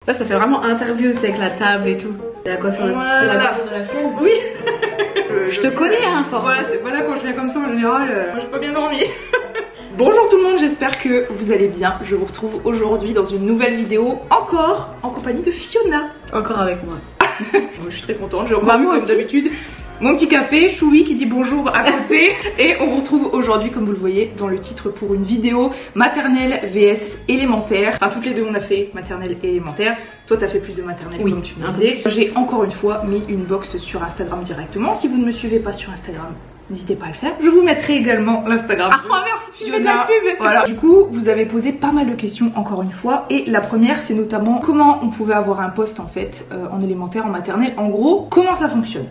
Là, ça fait vraiment interview, c'est avec la table et tout. C'est la coiffure, c'est la coiffure de la flemme. Oui. Je te connais, hein, force. Voilà, quand je viens comme ça en général, moi j'ai pas bien dormi. Bonjour tout le monde, j'espère que vous allez bien. Je vous retrouve aujourd'hui dans une nouvelle vidéo, encore en compagnie de Fiona. Encore avec moi. Je suis très contente, j'ai encore comme d'habitude mon petit café, Choui qui dit bonjour à côté. Et on vous retrouve aujourd'hui, comme vous le voyez dans le titre, pour une vidéo maternelle vs élémentaire. Enfin, toutes les deux on a fait maternelle et élémentaire. Toi t'as fait plus de maternelle, oui, comme tu me disais. J'ai encore une fois mis une box sur Instagram directement. Si vous ne me suivez pas sur Instagram, n'hésitez pas à le faire. Je vous mettrai également l'Instagram. Ah merci, tu fais de la pub. Voilà. Du coup, vous avez posé pas mal de questions encore une fois. Et la première, c'est notamment comment on pouvait avoir un poste en fait en élémentaire, en maternelle. En gros, comment ça fonctionne?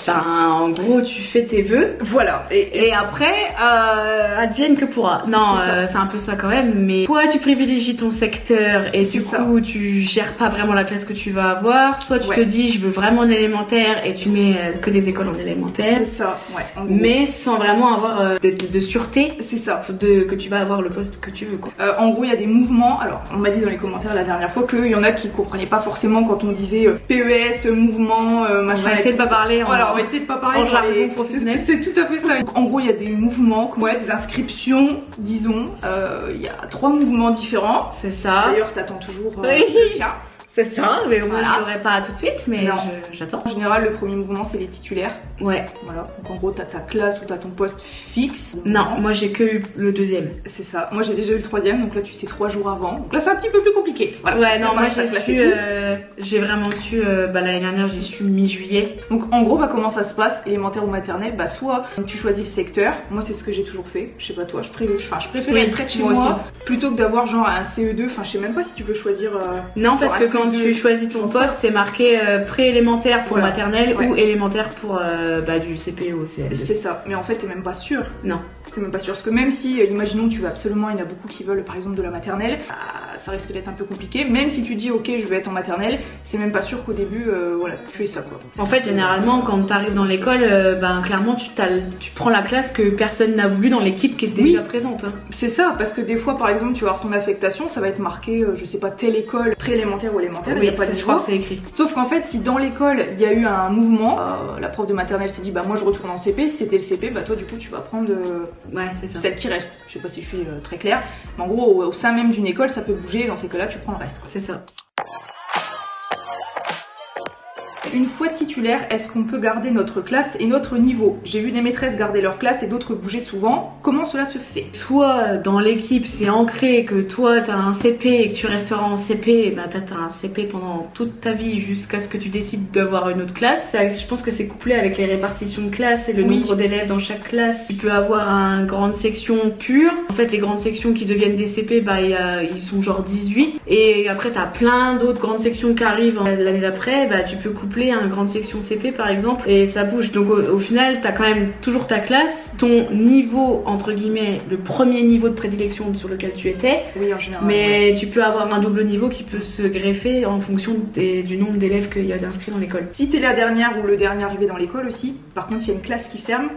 Ben, en gros, tu fais tes vœux. Voilà. Et après, advienne que pourra. Non, c'est un peu ça quand même. Mais soit tu privilégies ton secteur et du coup, tu gères pas vraiment la classe que tu vas avoir. Soit tu te dis, je veux vraiment en élémentaire et tu mets que des écoles en élémentaire. C'est ça, ouais. Mais sans vraiment avoir de sûreté. C'est ça. Que tu vas avoir le poste que tu veux, quoi. En gros, il y a des mouvements. Alors, on m'a dit dans les commentaires la dernière fois qu'il y en a qui comprenaient pas forcément quand on disait PES, mouvement, machin. On va essayer de pas parler. On va essayer de pas parler en jargon professionnel. C'est tout à fait ça. Donc, en gros, il y a des mouvements, des inscriptions, disons. Il y a 3 mouvements différents. C'est ça. D'ailleurs, t'attends toujours le tien. C'est ça, mais moi je l'aurai pas tout de suite, mais j'attends. En général, le premier mouvement c'est les titulaires. Ouais. Voilà. Donc en gros, t'as ta classe ou t'as ton poste fixe. Non, moi j'ai que eu le deuxième. C'est ça. Moi j'ai déjà eu le troisième, donc là tu sais 3 jours avant. Donc là c'est un petit peu plus compliqué. Voilà. Ouais, non, moi j'ai vraiment su, l'année dernière j'ai su mi-juillet. Donc en gros, comment ça se passe, élémentaire ou maternelle? Soit tu choisis le secteur. Moi c'est ce que j'ai toujours fait. Je sais pas toi, je préfère être près de chez moi plutôt que d'avoir genre un CE2. Enfin, je sais même pas si tu peux choisir. Non, parce que quand tu choisis ton poste, c'est marqué pré-élémentaire pour maternelle ou élémentaire pour du CP au CL2. C'est ça, mais en fait t'es même pas sûr. Non. T'es même pas sûr, parce que même si, imaginons tu veux absolument, il y en a beaucoup qui veulent par exemple de la maternelle, ça risque d'être un peu compliqué. Même si tu dis ok je vais être en maternelle, c'est même pas sûr qu'au début, tu es ça quoi. En fait généralement quand t'arrives dans l'école, clairement tu prends la classe que personne n'a voulu dans l'équipe qui est déjà présente. Hein. C'est ça, parce que des fois par exemple tu vas avoir ton affectation, ça va être marqué, je sais pas, telle école, pré-élémentaire ou élémentaire, il y a pas de choix. C'est écrit. Sauf qu'en fait si dans l'école il y a eu un mouvement, la prof de maternelle s'est dit moi je retourne en CP, si c'était le CP, toi du coup tu vas prendre c'est ça. Celle qui reste. Je sais pas si je suis très claire, mais en gros au sein même d'une école ça peut bouger, dans ces cas-là tu prends le reste. C'est ça. Une fois titulaire, est-ce qu'on peut garder notre classe et notre niveau? J'ai vu des maîtresses garder leur classe et d'autres bouger souvent. Comment cela se fait? Soit dans l'équipe c'est ancré que toi t'as un CP et que tu resteras en CP, t'as un CP pendant toute ta vie jusqu'à ce que tu décides d'avoir une autre classe. Je pense que c'est couplé avec les répartitions de classe et le nombre d'élèves dans chaque classe. Tu peux avoir une grande section pure. En fait les grandes sections qui deviennent des CP, ils sont genre 18. Et après t'as plein d'autres grandes sections qui arrivent l'année d'après, tu peux coupler une grande section CP par exemple et ça bouge. Donc au final t'as quand même toujours ta classe, ton niveau entre guillemets, le premier niveau de prédilection sur lequel tu étais, en général, mais tu peux avoir un double niveau qui peut se greffer en fonction du nombre d'élèves qu'il y a d'inscrits dans l'école. Si t'es la dernière ou le dernier arrivé dans l'école aussi, par contre s'il y a une classe qui ferme,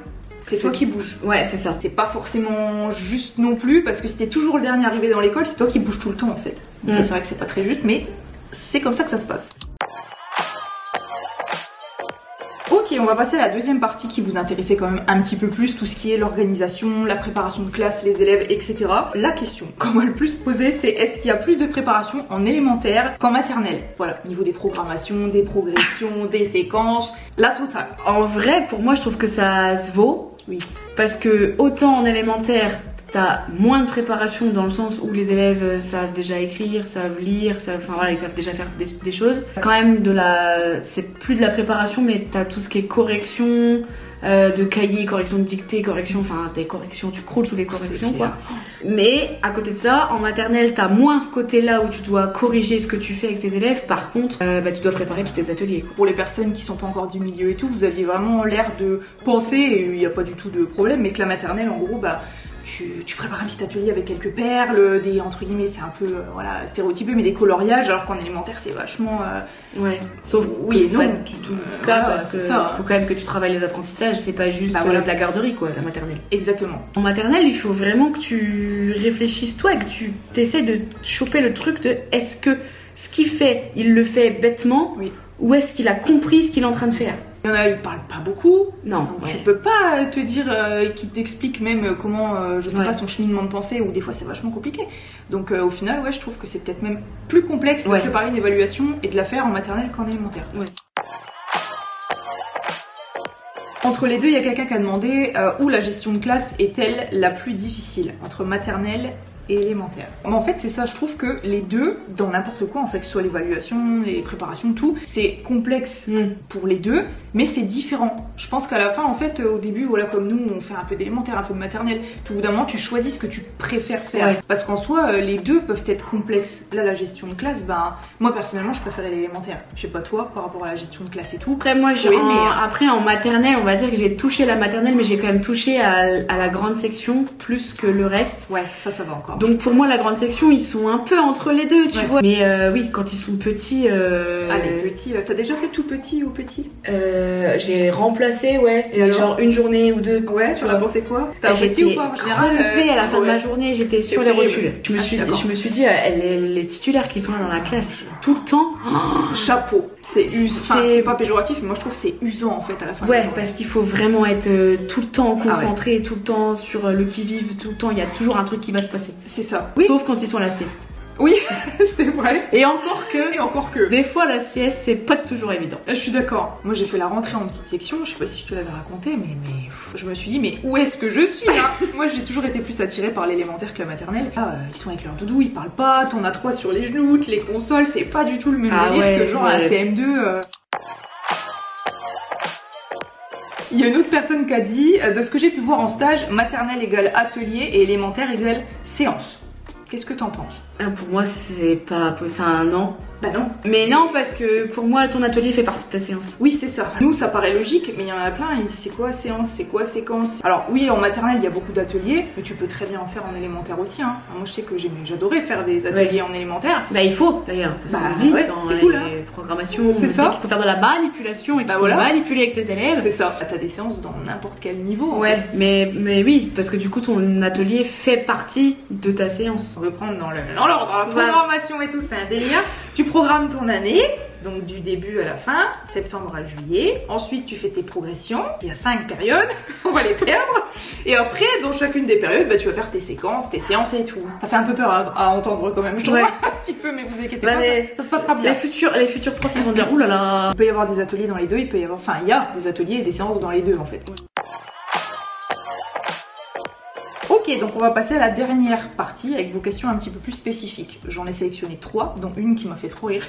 c'est toi qui bouges. Ouais, c'est ça. C'est pas forcément juste non plus, parce que si t'es toujours le dernier arrivé dans l'école, c'est toi qui bouges tout le temps en fait. Donc ça c'est vrai que c'est pas très juste, mais c'est comme ça que ça se passe. Ok, on va passer à la deuxième partie qui vous intéressait quand même un petit peu plus, tout ce qui est l'organisation, la préparation de classe, les élèves, etc. La question qu'on va le plus poser, c'est est-ce qu'il y a plus de préparation en élémentaire qu'en maternelle? Voilà, au niveau des programmations, des progressions, des séquences, la totale. En vrai, pour moi, je trouve que ça se vaut. Oui. Parce que autant en élémentaire, t'as moins de préparation dans le sens où les élèves savent déjà écrire, savent lire, ils savent déjà faire des choses. Quand même c'est plus de la préparation, mais t'as tout ce qui est correction de cahier, correction de dictée, des corrections, tu croules sous les corrections quoi. Mais à côté de ça, en maternelle, t'as moins ce côté-là où tu dois corriger ce que tu fais avec tes élèves. Par contre, tu dois préparer tous tes ateliers quoi. Pour les personnes qui sont pas encore du milieu et tout, vous aviez vraiment l'air de penser, et il n'y a pas du tout de problème, mais que la maternelle en gros tu prépares un petit atelier avec quelques perles, des entre guillemets, c'est un peu voilà stéréotypé, mais des coloriages, alors qu'en élémentaire c'est vachement. Ouais. Sauf oui, non, non, du tout le cas parce que faut quand même que tu travailles les apprentissages, c'est pas juste voilà. de la garderie quoi, la maternelle. Exactement. En maternelle, il faut vraiment que tu réfléchisses toi, et que tu essaies de choper le truc de est-ce que ce qu'il fait, il le fait bêtement, ou est-ce qu'il a compris ce qu'il est en train de faire. Il y en a, ils parlent pas beaucoup. Non. Tu peux pas te dire qu'il t'explique même comment, je sais pas, son cheminement de pensée, ou des fois c'est vachement compliqué. Donc au final, je trouve que c'est peut-être même plus complexe de préparer une évaluation et de la faire en maternelle qu'en élémentaire. Entre les deux, il y a quelqu'un qui a demandé où la gestion de classe est-elle la plus difficile entre maternelle et élémentaire. Mais en fait, c'est ça, je trouve que les deux, dans n'importe quoi, en fait, que ce soit l'évaluation, les préparations, tout, c'est complexe pour les deux, mais c'est différent. Je pense qu'à la fin, en fait, au début, voilà, comme nous, on fait un peu d'élémentaire, un peu de maternelle, tout au bout d'un moment, tu choisis ce que tu préfères faire. Parce qu'en soi, les deux peuvent être complexes. Là, la gestion de classe, moi, personnellement, je préférais l'élémentaire. Je sais pas toi, par rapport à la gestion de classe et tout. Après, moi, après, en maternelle, on va dire que j'ai touché la maternelle, mais j'ai quand même touché à la grande section plus que le reste. Ouais, ça va encore. Donc pour moi la grande section ils sont un peu entre les deux tu vois. Mais oui quand ils sont petits les petits, t'as déjà fait tout petit ou petit? J'ai remplacé et genre une journée ou deux. Ouais, tu en as pensé quoi? T'as apprécié ou pas? En général, à la fin de ma journée j'étais sur les rotules. Je me suis dit les titulaires qui sont là dans la classe tout le temps, chapeau. C'est pas péjoratif, mais moi je trouve que c'est usant en fait à la fin de la journée. Parce qu'il faut vraiment être tout le temps concentré, tout le temps sur le qui-vive, tout le temps il y a toujours un truc qui va se passer. C'est ça. Sauf quand ils sont à la sieste. Oui, c'est vrai. Et encore que. Des fois la sieste c'est pas toujours évident. Je suis d'accord. Moi j'ai fait la rentrée en petite section, je sais pas si je te l'avais raconté, mais je me suis dit mais où est-ce que je suis hein. Moi j'ai toujours été plus attirée par l'élémentaire que la maternelle. Ils sont avec leur doudou, ils parlent pas, t'en as 3 sur les genoux, les consoles, c'est pas du tout le même délire que genre à CM2. Il y a une autre personne qui a dit, de ce que j'ai pu voir en stage, maternelle égale atelier et élémentaire égale séance. Qu'est-ce que t'en penses? Pour moi c'est pas... Enfin non. Bah non. Mais non parce que pour moi ton atelier fait partie de ta séance. Oui c'est ça. Nous ça paraît logique mais il y en a plein, c'est quoi séance, c'est quoi séquence? Alors oui en maternelle il y a beaucoup d'ateliers mais tu peux très bien en faire en élémentaire aussi hein. Moi je sais que j'adorais faire des ateliers en élémentaire. Bah il faut d'ailleurs, ça se dit dans les cool, programmations. C'est ça. Il faut faire de la manipulation et qu'il faut manipuler avec tes élèves. C'est ça. T'as des séances dans n'importe quel niveau. Mais oui parce que du coup ton atelier fait partie de ta séance. On veut prendre dans l'ordre, la programmation et tout c'est un délire. Tu programmes ton année, donc du début à la fin, septembre à juillet. Ensuite, tu fais tes progressions. Il y a 5 périodes, on va les perdre. Et après, dans chacune des périodes, tu vas faire tes séquences, tes séances et tout. Ça fait un peu peur à entendre quand même, je trouve un petit peu, mais vous inquiétez pas, ça se passera bien. Les futurs profs, ils vont dire, oulala. Il peut y avoir des ateliers dans les deux, il y a des ateliers et des séances dans les deux en fait. Ok, donc on va passer à la dernière partie avec vos questions un petit peu plus spécifiques. J'en ai sélectionné 3, dont une qui m'a fait trop rire.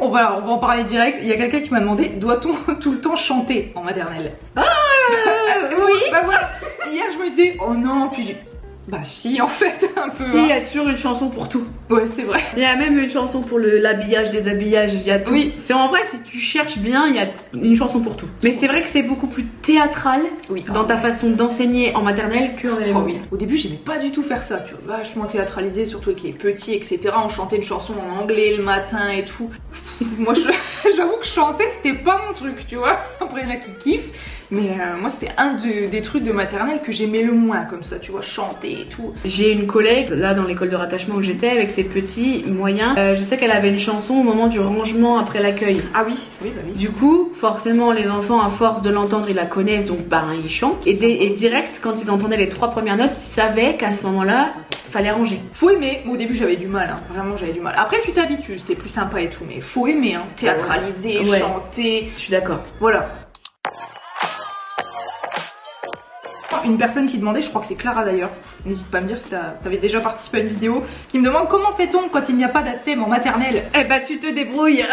On va en parler direct. Il y a quelqu'un qui m'a demandé, doit-on tout le temps chanter en maternelle? Oui. Voilà. Hier je me disais, oh non, puis bah si en fait un peu. Si, il y a toujours une chanson pour tout. Ouais c'est vrai. Il y a même une chanson pour l'habillage, déshabillage, il y a tout. Oui. C'est en vrai si tu cherches bien, il y a une chanson pour tout. Mais c'est vrai que c'est beaucoup plus théâtral dans ta façon d'enseigner en maternelle qu'en élémentaire. Au début j'aimais pas du tout faire ça, tu vois, vachement théâtralisé, surtout avec les petits etc. On chantait une chanson en anglais le matin et tout. Moi j'avoue que chanter c'était pas mon truc, tu vois. Après il y en a qui kiffent. Mais moi c'était un des trucs de maternelle que j'aimais le moins comme ça, tu vois, chanter et tout. J'ai une collègue là dans l'école de rattachement où j'étais avec ses petits moyens. Je sais qu'elle avait une chanson au moment du rangement après l'accueil. Ah oui, bah oui. Du coup, forcément les enfants à force de l'entendre ils la connaissent donc ils chantent. Et direct quand ils entendaient les 3 premières notes, ils savaient qu'à ce moment-là fallait ranger. Faut aimer. Moi, au début j'avais du mal, hein. Vraiment j'avais du mal. Après tu t'habitues, c'était plus sympa et tout, mais faut aimer, hein. Théâtraliser, chanter. Je suis d'accord. Voilà. Une personne qui demandait, je crois que c'est Clara d'ailleurs, n'hésite pas à me dire si t'avais déjà participé à une vidéo, qui me demande comment fait-on quand il n'y a pas d'ATSEM en maternelle? Eh bah tu te débrouilles.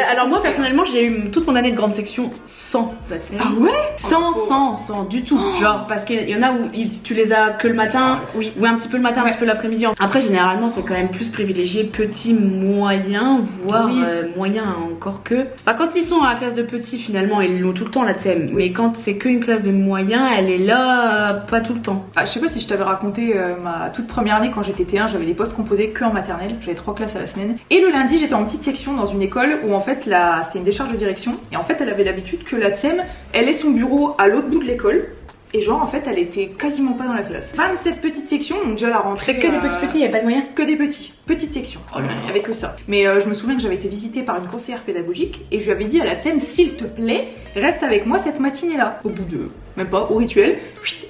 Alors moi personnellement j'ai eu toute mon année de grande section sans ATSEM. Ah ouais? Sans du tout. Genre parce qu'il y en a où tu les as que le matin, ou un petit peu le matin, un petit peu l'après-midi. Après généralement c'est quand même plus privilégié petit, moyen, voire moyen encore que. Bah quand ils sont à la classe de petits finalement ils l'ont tout le temps l'ATSEM, mais quand c'est qu'une classe de moyen elle est là pas tout le temps. Je sais pas si je t'avais raconté ma toute première année quand j'étais T1, j'avais des postes composés que en maternelle, j'avais 3 classes à la semaine. Et le lundi j'étais en petite section dans une école où en fait c'était une décharge de direction. Et en fait elle avait l'habitude que la TSEM, elle ait son bureau à l'autre bout de l'école. Et genre en fait elle était quasiment pas dans la classe. 27 petites sections, donc déjà la rentrée. Que des petits, y a pas de moyen. Que des petits, petites sections. Oh là là. Avec que ça. Mais je me souviens que j'avais été visitée par une conseillère pédagogique et je lui avais dit à la TSEM, s'il te plaît, reste avec moi cette matinée-là. Au bout de, même pas, au rituel,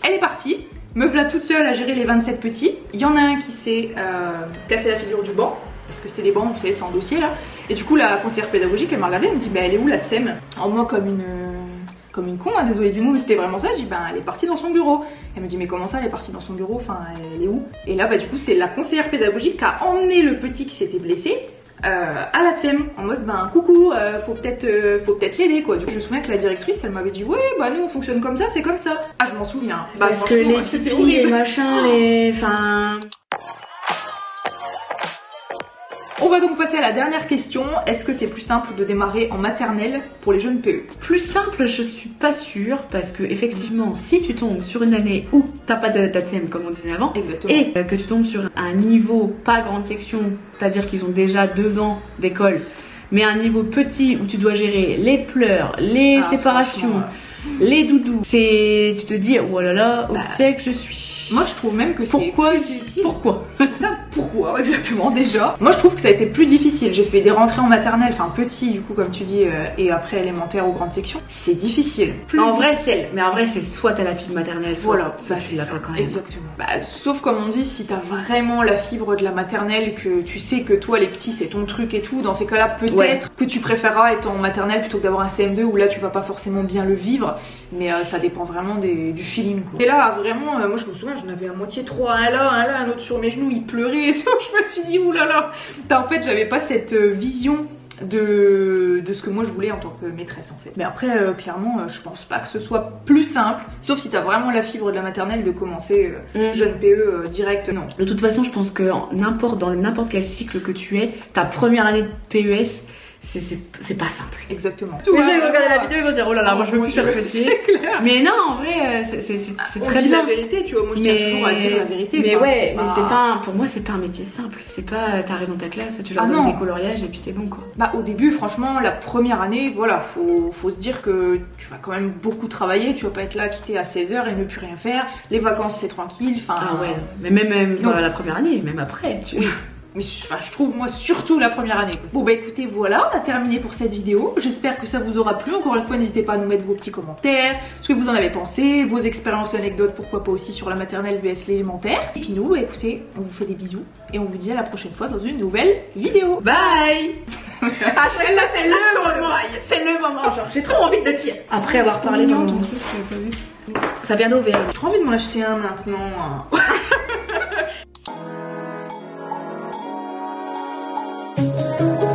elle est partie. Me voilà toute seule à gérer les 27 petits. Il y en a un qui s'est cassé la figure du banc. Parce que c'était des bancs, vous savez, c'est en dossier là. Et du coup la conseillère pédagogique elle m'a regardée, elle me dit bah elle est où la TSEM? En moi comme une con, hein, désolée du mot, mais c'était vraiment ça. J'ai dit, ben, elle est partie dans son bureau. Elle me dit, mais comment ça, elle est partie dans son bureau? Enfin, elle est où? Et là, bah, du coup, c'est la conseillère pédagogique qui a emmené le petit qui s'était blessé à la TSEM en mode, ben, coucou, faut peut-être l'aider, quoi. Du coup, je me souviens que la directrice, elle m'avait dit, ouais, bah, nous, on fonctionne comme ça, c'est comme ça. Ah, je m'en souviens. Bah, parce que les filles, les machins, enfin. On va donc passer à la dernière question. Est-ce que c'est plus simple de démarrer en maternelle pour les jeunes PE? Plus simple, je suis pas sûre, parce que effectivement, si tu tombes sur une année où t'as pas de TSEM comme on disait avant, exactement, et que tu tombes sur un niveau pas grande section, c'est-à-dire qu'ils ont déjà 2 ans d'école, mais un niveau petit où tu dois gérer les pleurs, les séparations, les doudous, tu te dis oh là là, où c'est que je suis. Moi je trouve même que c'est plus difficile. Pourquoi? C'est ça, pourquoi exactement déjà. Moi je trouve que ça a été plus difficile. J'ai fait des rentrées en maternelle, enfin petit du coup comme tu dis, et après élémentaire ou grande section. C'est difficile. En vrai c'est soit t'as la fibre maternelle, soit voilà, ça tu l'as pas quand même. Exactement. Bah, sauf comme on dit, si t'as vraiment la fibre de la maternelle, que tu sais que toi les petits c'est ton truc et tout, dans ces cas-là peut-être que tu préféreras être en maternelle plutôt que d'avoir un CM2 où là tu vas pas forcément bien le vivre, mais ça dépend vraiment du feeling quoi. Et là vraiment, moi je me souviens, j'en avais à moitié 3, un là, un autre sur mes genoux, il pleurait, je me suis dit oulala. En fait j'avais pas cette vision de ce que moi je voulais en tant que maîtresse en fait. Mais après clairement je pense pas que ce soit plus simple, sauf si t'as vraiment la fibre de la maternelle de commencer jeune PE direct, non. De toute façon je pense que dans n'importe quel cycle que tu es, ta première année de PES c'est pas simple. Exactement. Les gens ils vont regarder la vidéo, ils vont dire oh là là, moi je veux plus faire ce métier. Mais non, en vrai, c'est très bien. La vérité, tu vois, moi je tiens toujours à dire la vérité. Mais ouais, mais c'est pas, pour moi c'est pas un métier simple. C'est pas t'arrives dans ta classe, tu leur donnes des coloriages et puis c'est bon quoi. Bah au début, franchement, la première année, voilà, faut se dire que tu vas quand même beaucoup travailler. Tu vas pas être là, quitter à 16h et ne plus rien faire. Les vacances c'est tranquille. Enfin. Ah ouais. Mais même la première année, même après. Oui. Mais je trouve moi surtout la première année. Bon bah écoutez, voilà, on a terminé pour cette vidéo. J'espère que ça vous aura plu. Encore une fois, n'hésitez pas à nous mettre vos petits commentaires, ce que vous en avez pensé, vos expériences, anecdotes, pourquoi pas aussi sur la maternelle vs l'élémentaire. Et puis nous, bah, écoutez, on vous fait des bisous et on vous dit à la prochaine fois dans une nouvelle vidéo. Bye. Ah, là c'est le moment. C'est le moment, genre j'ai trop envie de tirer. Après avoir parlé dans ton truc, j'avais pas vu. Ça vient d'Auvergne. J'ai trop envie de m'en acheter un maintenant. Thank you.